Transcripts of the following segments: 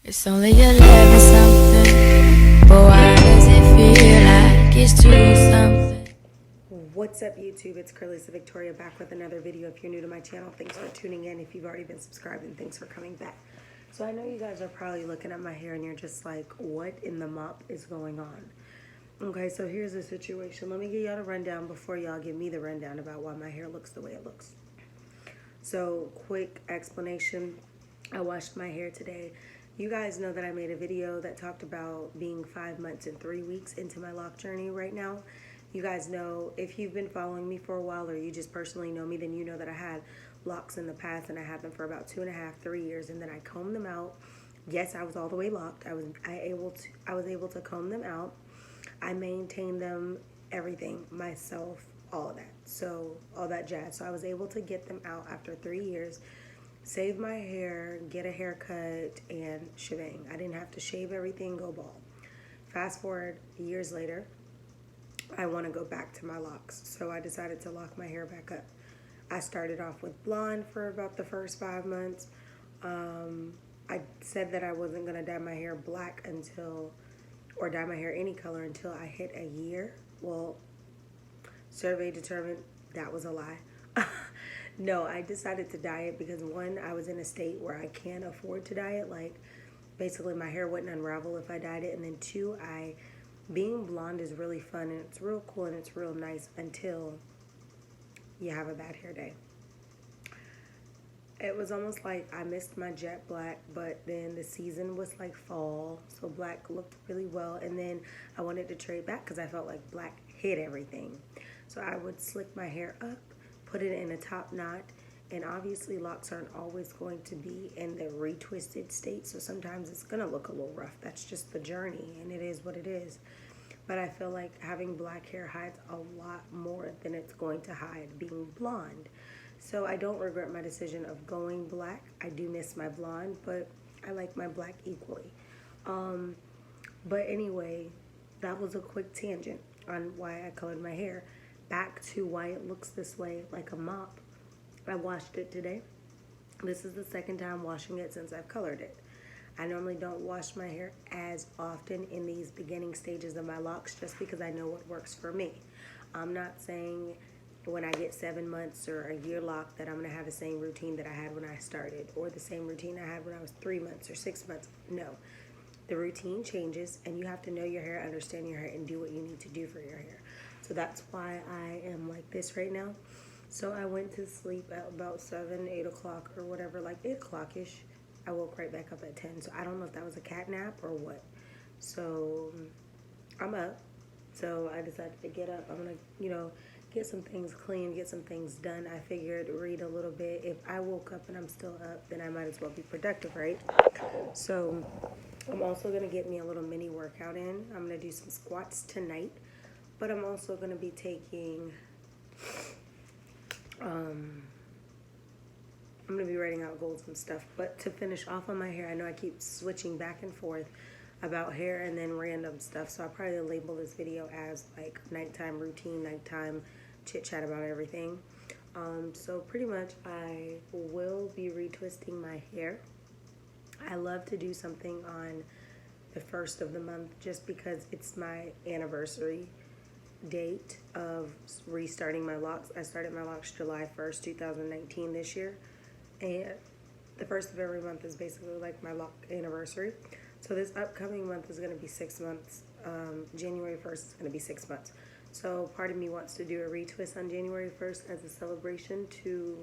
It's only 11 something, but why does it feel like it's 2 something? What's up, YouTube? It's Cralisa Victoria back with another video. If you're new to my channel, thanks for tuning in. If you've already been subscribed, then thanks for coming back. So I know you guys are probably looking at my hair and you're just like, what in the mop is going on? Okay, so here's the situation. Let me give y'all the rundown before y'all give me the rundown about why my hair looks the way it looks. So, quick explanation. I washed my hair today. You guys know that I made a video that talked about being 5 months and 3 weeks into my lock journey right now. You guys know, if you've been following me for a while or you just personally know me, then you know that I had locks in the past and I had them for about 2.5, 3 years, and then I combed them out. Yes, I was all the way locked. I was able to comb them out. I maintained them, everything, myself, all of that. So, all that jazz. So I was able to get them out after 3 years, save my hair, get a haircut, and shebang. I didn't have to shave everything, go bald. Fast forward years later, I want to go back to my locks. So I decided to lock my hair back up. I started off with blonde for about the first 5 months. I said that I wasn't going to dye my hair black or dye my hair any color until I hit a year. Well, survey determined that was a lie. No, I decided to dye it because, one, I was in a state where I can't afford to dye it. Like, basically my hair wouldn't unravel if I dyed it. And then two, being blonde is really fun and it's real cool and it's real nice until you have a bad hair day. It was almost like I missed my jet black, but then the season was like fall, so black looked really well. And then I wanted to trade back because I felt like black hid everything. So I would slick my hair up, put it in a top knot, and obviously locks aren't always going to be in the retwisted state, so sometimes it's going to look a little rough. That's just the journey, and it is what it is. But I feel like having black hair hides a lot more than it's going to hide being blonde. So I don't regret my decision of going black. I do miss my blonde, but I like my black equally. But anyway, that was a quick tangent on why I colored my hair. Back to why it looks this way, like a mop. I washed it today. This is the second time washing it since I've colored it. I normally don't wash my hair as often in these beginning stages of my locks just because I know what works for me. I'm not saying when I get 7 months or a year lock that I'm going to have the same routine that I had when I started or the same routine I had when I was 3 months or 6 months. No. The routine changes and you have to know your hair, understand your hair, and do what you need to do for your hair. So that's why I am like this right now. So I went to sleep at about 7, 8 o'clock or whatever, like 8 o'clock-ish. I woke right back up at 10. So I don't know if that was a cat nap or what. So I'm up. So I decided to get up. I'm going to, get some things clean, get some things done. I figured read a little bit. If I woke up and I'm still up, then I might as well be productive, right? So I'm also going to get me a little mini workout in. I'm going to do some squats tonight. But I'm also going to be taking, I'm going to be writing out goals and stuff. But to finish off on my hair, I know I keep switching back and forth about hair and then random stuff. So I'll probably label this video as like nighttime routine, nighttime chit chat about everything. So pretty much I will be retwisting my hair. I love to do something on the first of the month just because it's my anniversary date of restarting my locks. I started my locks July 1st, 2019 this year, and the first of every month is basically like my lock anniversary. So this upcoming month is going to be 6 months. January 1st is going to be 6 months. So part of me wants to do a retwist on January 1st as a celebration to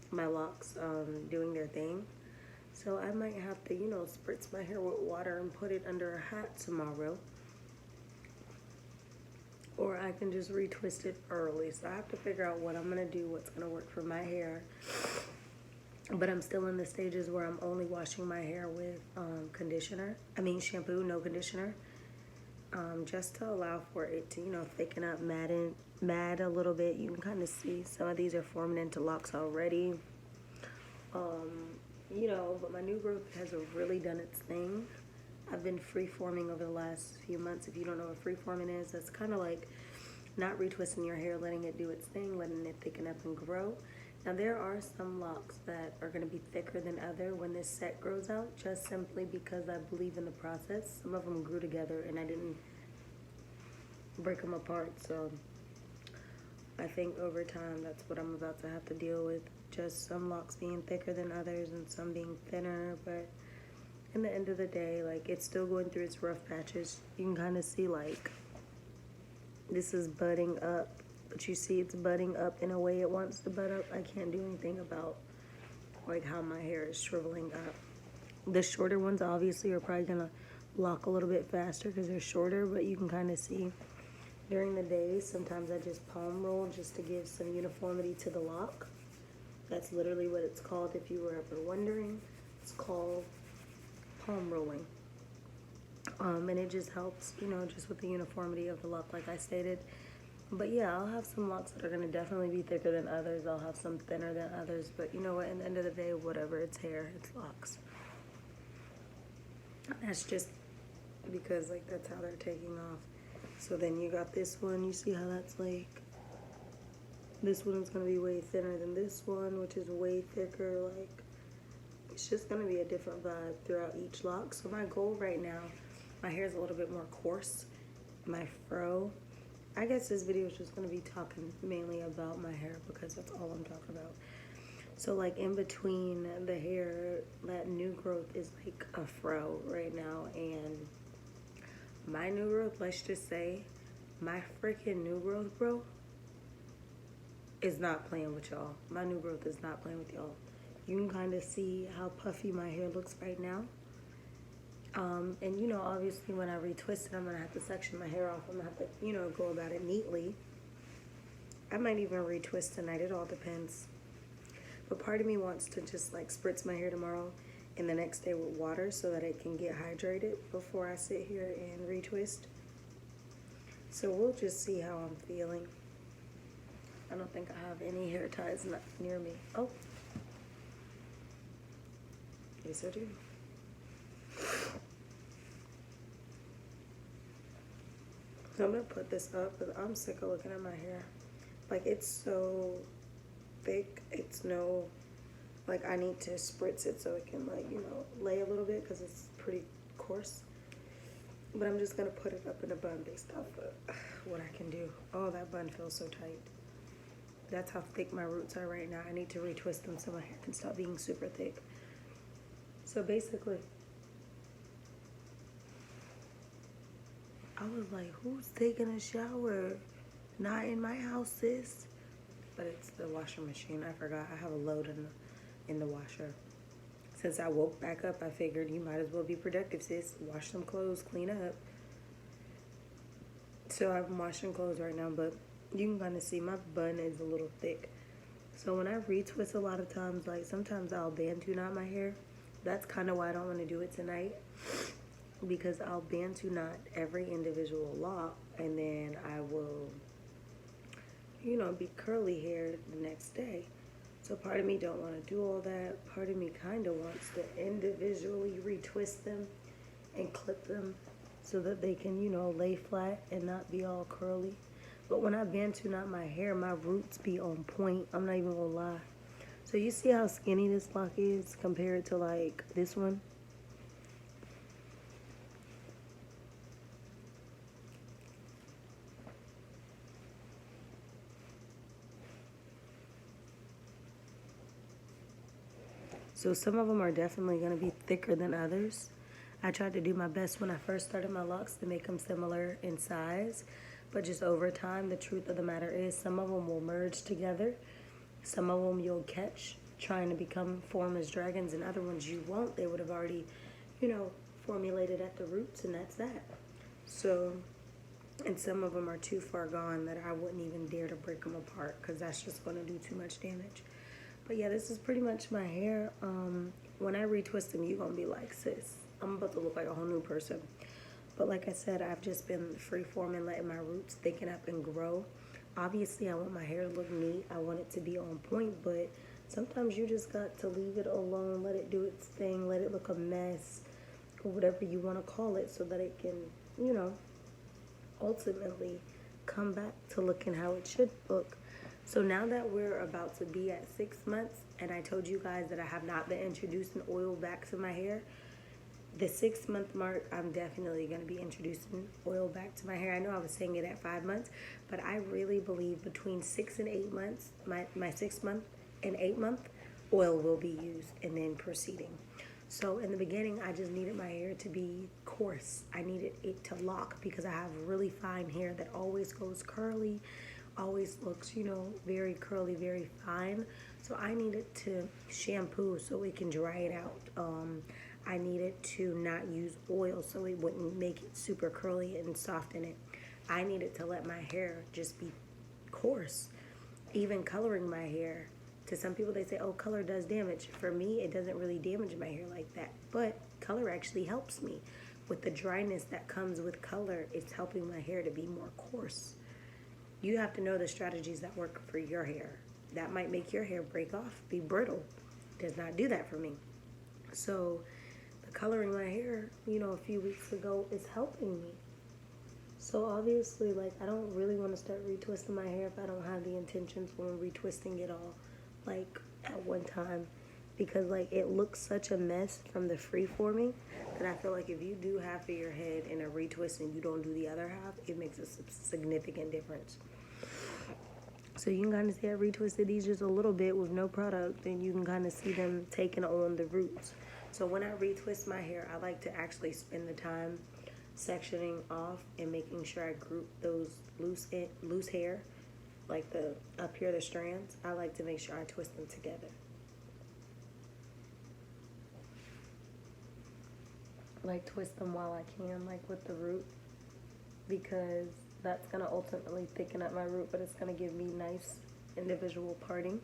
my locks doing their thing. So I might have to, spritz my hair with water and put it under a hat tomorrow. Or I can just retwist it early. So I have to figure out what I'm going to do, what's going to work for my hair. But I'm still in the stages where I'm only washing my hair with shampoo, no conditioner. Just to allow for it to, thicken up, mad a little bit. You can kind of see some of these are forming into locks already. But my new growth has really done its thing. I've been free-forming over the last few months. If you don't know what free-forming is, that's kind of like not retwisting your hair, letting it do its thing, letting it thicken up and grow. Now there are some locks that are going to be thicker than other when this set grows out, just simply because I believe in the process. Some of them grew together and I didn't break them apart, so I think over time that's what I'm about to have to deal with. Just some locks being thicker than others and some being thinner, but in the end of the day, like, it's still going through its rough patches. You can kind of see, like, this is budding up, but you see it's budding up in a way it wants to bud up. I can't do anything about, like, how my hair is shriveling up. The shorter ones obviously are probably gonna lock a little bit faster because they're shorter, but you can kind of see during the day, sometimes I just palm roll just to give some uniformity to the lock. That's literally what it's called if you were ever wondering. It's called palm rolling. And it just helps, you know, just with the uniformity of the lock, like I stated. But yeah, I'll have some locks that are going to definitely be thicker than others. I'll have some thinner than others. But you know what? In the end of the day, whatever. It's hair. It's locks. That's just because, like, that's how they're taking off. So then you got this one. You see how that's like... This one's going to be way thinner than this one, which is way thicker. Like, it's just going to be a different vibe throughout each lock. So my goal right now, my hair is a little bit more coarse. My fro, I guess this video is just going to be talking mainly about my hair because that's all I'm talking about. So like in between the hair, that new growth is like a fro right now. And my new growth, let's just say, my freaking new growth, bro, is not playing with y'all. My new growth is not playing with y'all. You can kind of see how puffy my hair looks right now. And you know, obviously when I retwist it, I'm gonna have to section my hair off. I'm gonna have to, you know, go about it neatly. I might even retwist tonight, it all depends. But part of me wants to just like spritz my hair tomorrow and the next day with water so that it can get hydrated before I sit here and retwist. So we'll just see how I'm feeling. I don't think I have any hair ties near me. Oh. Yes, I do. So I'm gonna put this up because I'm sick of looking at my hair. Like, it's so thick. It's no, like, I need to spritz it so it can, like, you know, lay a little bit because it's pretty coarse. But I'm just gonna put it up in a bun based off of what I can do. Oh, that bun feels so tight. That's how thick my roots are right now. I need to retwist them so my hair can stop being super thick. So basically, I was like, who's taking a shower? Not in my house, sis. But it's the washing machine. I forgot I have a load in the washer. Since I woke back up, I figured you might as well be productive, sis. Wash some clothes, clean up. So I'm washing clothes right now, but you can kind of see my bun is a little thick. So when I retwist a lot of times, like sometimes I'll bantu knot my hair. That's kind of why I don't want to do it tonight. Because I'll bantu knot every individual lock and then I will, you know, be curly haired the next day. So part of me don't want to do all that. Part of me kind of wants to individually retwist them and clip them so that they can, you know, lay flat and not be all curly. But when I bantu knot my hair, my roots be on point. I'm not even gonna lie. So you see how skinny this lock is compared to like this one? So some of them are definitely going to be thicker than others. I tried to do my best when I first started my locks to make them similar in size. But just over time, the truth of the matter is some of them will merge together. Some of them you'll catch trying to form as dragons, and other ones you won't. They would have already, you know, formulated at the roots, and that's that. So, and some of them are too far gone that I wouldn't even dare to break them apart because that's just going to do too much damage. But yeah, this is pretty much my hair. When I retwist them, you're going to be like, sis, I'm about to look like a whole new person. But like I said, I've just been free-forming, letting my roots thicken up and grow. Obviously, I want my hair to look neat. I want it to be on point, but sometimes you just got to leave it alone, let it do its thing, let it look a mess, or whatever you want to call it, so that it can, you know, ultimately come back to looking how it should look. So now that we're about to be at 6 months, and I told you guys that I have not been introducing oil back to my hair, the 6 month mark, I'm definitely going to be introducing oil back to my hair. I know I was saying it at 5 months, but I really believe between 6 and 8 months, my 6 month and 8 month, oil will be used, and then proceeding. So in the beginning, I just needed my hair to be coarse. I needed it to lock because I have really fine hair that always goes curly, always looks, you know, very curly, very fine. So I needed to shampoo so it can dry it out. I needed to not use oil so it wouldn't make it super curly and soften it. I needed to let my hair just be coarse. Even coloring my hair. To some people, they say, oh, color does damage. For me, it doesn't really damage my hair like that. But color actually helps me. With the dryness that comes with color, it's helping my hair to be more coarse. You have to know the strategies that work for your hair. That might make your hair break off, be brittle. Does not do that for me. So the coloring my hair, you know, a few weeks ago is helping me. So obviously, like, I don't really want to start retwisting my hair if I don't have the intentions when retwisting it all, like, at one time. Because, like, it looks such a mess from the free-forming that I feel like if you do half of your head in a retwist and you don't do the other half, it makes a significant difference. So you can kind of see I retwisted these just a little bit with no product, and you can kind of see them taking on the roots. So when I retwist my hair, I like to actually spend the time sectioning off and making sure I group those loose hair, like the up here, the strands. I like to make sure I twist them together. Like twist them while I can, like with the root, because that's gonna ultimately thicken up my root, but it's gonna give me nice individual parting.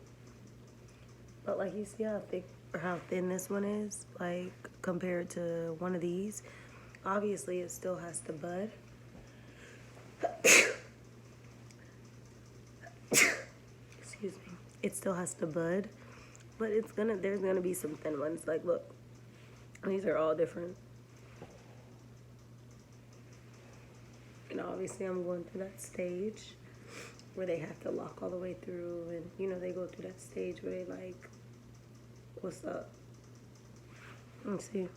But like, you see how thick or how thin this one is, like compared to one of these. Obviously, it still has to bud. Excuse me. It still has to bud, but there's gonna be some thin ones. Like, look, these are all different. And obviously, I'm going through that stage where they have to lock all the way through, and you know, they go through that stage where they like, what's up? Let's see.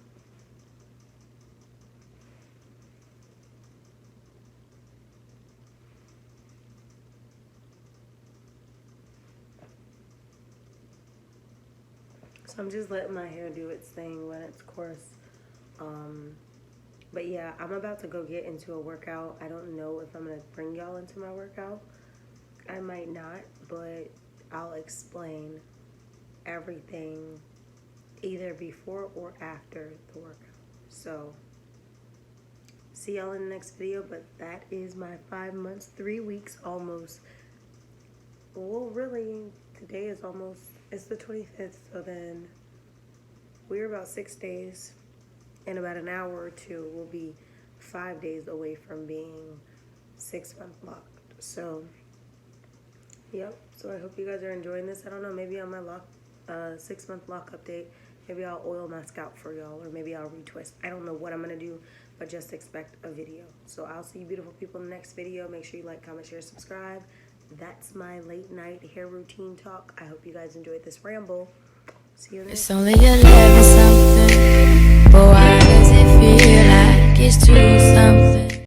So I'm just letting my hair do its thing when it's coarse. But yeah, I'm about to go get into a workout. I don't know if I'm going to bring y'all into my workout. I might not, but I'll explain everything either before or after the workout. So see y'all in the next video, but that is my 5 months, 3 weeks almost. Well, really, today is almost, it's the 25th, so then we're about 6 days. In about an hour or two, we'll be 5 days away from being 6 month locked. So, yep. So I hope you guys are enjoying this. I don't know, maybe on my 6 month lock update, maybe I'll oil my scalp for y'all, or maybe I'll retwist. I don't know what I'm gonna do, but just expect a video. So I'll see you beautiful people in the next video. Make sure you like, comment, share, subscribe. That's my late night hair routine talk. I hope you guys enjoyed this ramble. See you in the next It's only 11 something, but why does it feel like it's 2 something?